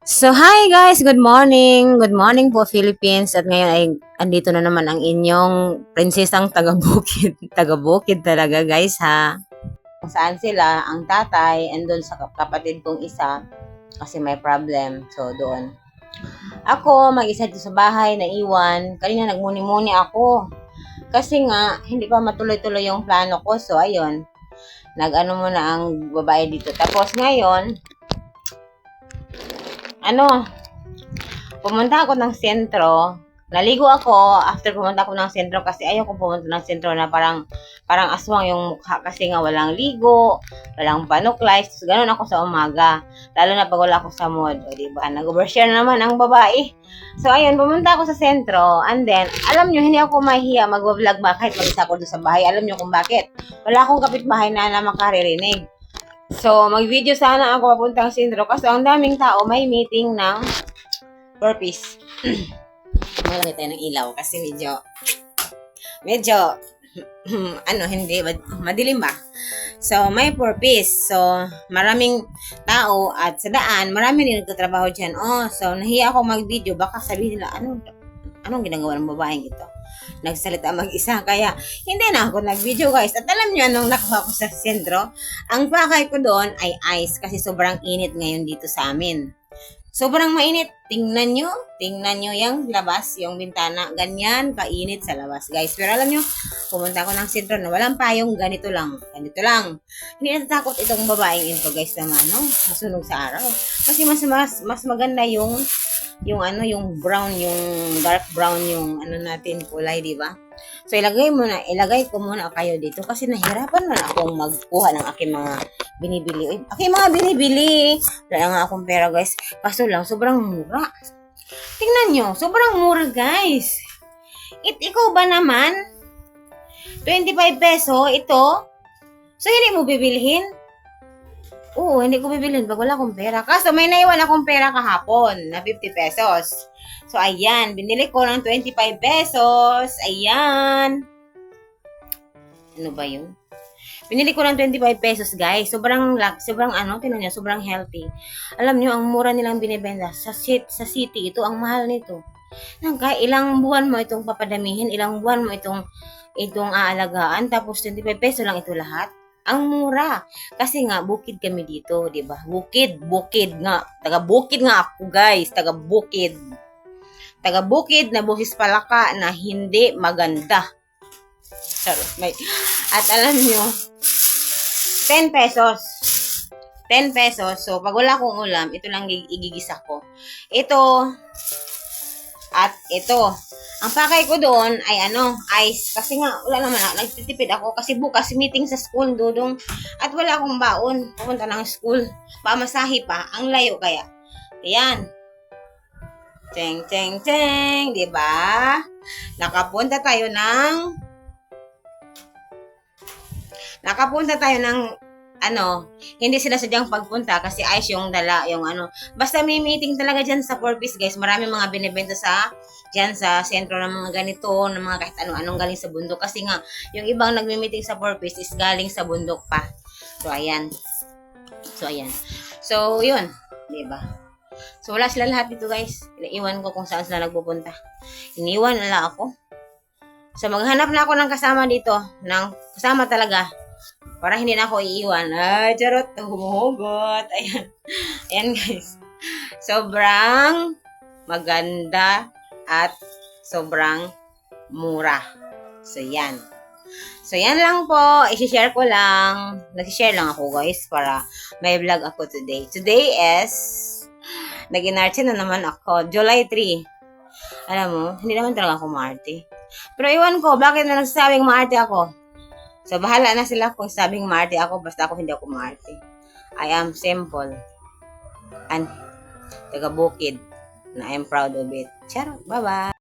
So, hi guys! Good morning! Good morning po, Philippines! At ngayon ay andito na naman ang inyong prinsesang taga-bukid. Taga-bukid talaga guys ha. Kung saan sila, ang tatay, andun sa kapatid kong isa kasi may problem. So, doon. Ako, mag-isa dito sa bahay, naiwan. Kanina nagmuni-muni ako. Kasi nga, hindi pa matuloy-tuloy yung plano ko. So, ayun. Nag-ano muna ang babae dito. Tapos ngayon, pumunta ako ng sentro. Naligo ako after pumunta ako ng sentro kasi ayaw ko pumunta ng sentro na parang aswang yung mukha kasi nga walang ligo, walang panuklay. So, ganun ako sa umaga. Lalo na pag wala ako sa mood. O, diba? Nag-overshare na naman ang babae. So, ayun, pumunta ako sa sentro. And then, alam nyo, hindi ako mahihiya mag-vlog ba kahit mag-isa ako doon sa bahay. Alam nyo kung bakit? Wala akong kapitbahay na makaririnig. So, mag-video sana ako papuntang sentro kasi ang daming tao may meeting ng purpose. Maglagay tayo ng ilaw kasi medyo hindi, madilim ba? So, may purpose. So, maraming tao at sa daan, marami din nagtatrabaho dyan. Oh, so, nahiya ako mag-video. Baka sabihin nila, anong ginagawa ng babaeng ito? Nagsalita mag-isa. Kaya, hindi na ako nag-video guys. At alam nyo, anong nakuha ko sa sentro? Ang pakay ko doon ay ice kasi sobrang init ngayon dito sa amin. Sobrang mainit. Tingnan nyo yung labas, yung bintana. Ganyan, kainit sa labas, guys. Pero alam nyo, pumunta ako ng sentro na walang payong, ganito lang. Ganito lang. Hindi natatakot itong babaeng ito, guys, naman, no? Masunog sa araw. Kasi mas maganda yung brown, yung dark brown yung natin kulay, di ba? So, ilagay ko muna kayo dito kasi nahirapan man akong magkuha ng aking mga binibili. Aking mga binibili. Wala nga akong pera, guys. Kaso lang, sobrang mura. Tingnan nyo, sobrang mura, guys. Ikaw ba naman? 25 peso, ito? So, hindi mo bibilhin? Oo, hindi ko bibilhin pag wala akong pera. Kaso may naiwan akong pera kahapon na 50 pesos. So, ayan. Binili ko ng 25 pesos. Ayan. Ano ba yun? Binili ko ng 25 pesos, guys. Sobrang tingnan nyo, sobrang healthy. Alam nyo, ang mura nilang binibenta. Sa city, ito ang mahal nito. Ilang buwan mo itong papadamihin, ilang buwan mo itong aalagaan, tapos 25 peso lang ito lahat. Ang mura. Kasi nga, bukid kami dito, di ba? Bukid nga. Taga-bukid nga ako, guys. Taga-bukid na buhis palaka na hindi maganda. At alam nyo, 10 pesos. 10 pesos. So, pag wala akong ulam, ito lang igigisa ko. Ito, at ito. Ang pakay ko doon ay ice. Kasi nga, wala naman ako. Nagtitipid ako kasi bukas meeting sa school, dudong. At wala akong baon. Pupunta ng school. Pamasahe pa. Ang layo kaya. Ayan. Teng. Diba? Nakapunta tayo ng hindi sila sadyang pagpunta kasi ayos yung dala, basta may meeting talaga dyan sa purpose, guys. Marami mga binibenta dyan sa sentro ng mga ganito, ng mga kahit anong galing sa bundok. Kasi nga, yung ibang nagmi-meeting sa purpose is galing sa bundok pa. So, ayan. So, yun. Diba? So, wala sila lahat dito, guys. Iniwan ko kung saan sila nagpupunta. Iniwan nila ako. So, maghanap na ako ng kasama dito. Ng kasama talaga. Para hindi na ako iiwan. Ay, charot. Humuhugot. Ayan. Ayan, guys. Sobrang maganda at sobrang mura. So, yan. So, yan lang po. I-share ko lang. Nag-share lang ako, guys, para may vlog ako today. Today is nag-inarte na naman ako. July 3. Alam mo, hindi naman talaga ako maarte. Pero iwan ko, bakit na nagsasabing maarte ako? So, bahala na sila kung sabing maarte ako, basta ako hindi ako maarte. I am simple and taga-bukid na I am proud of it. Charot, bye-bye!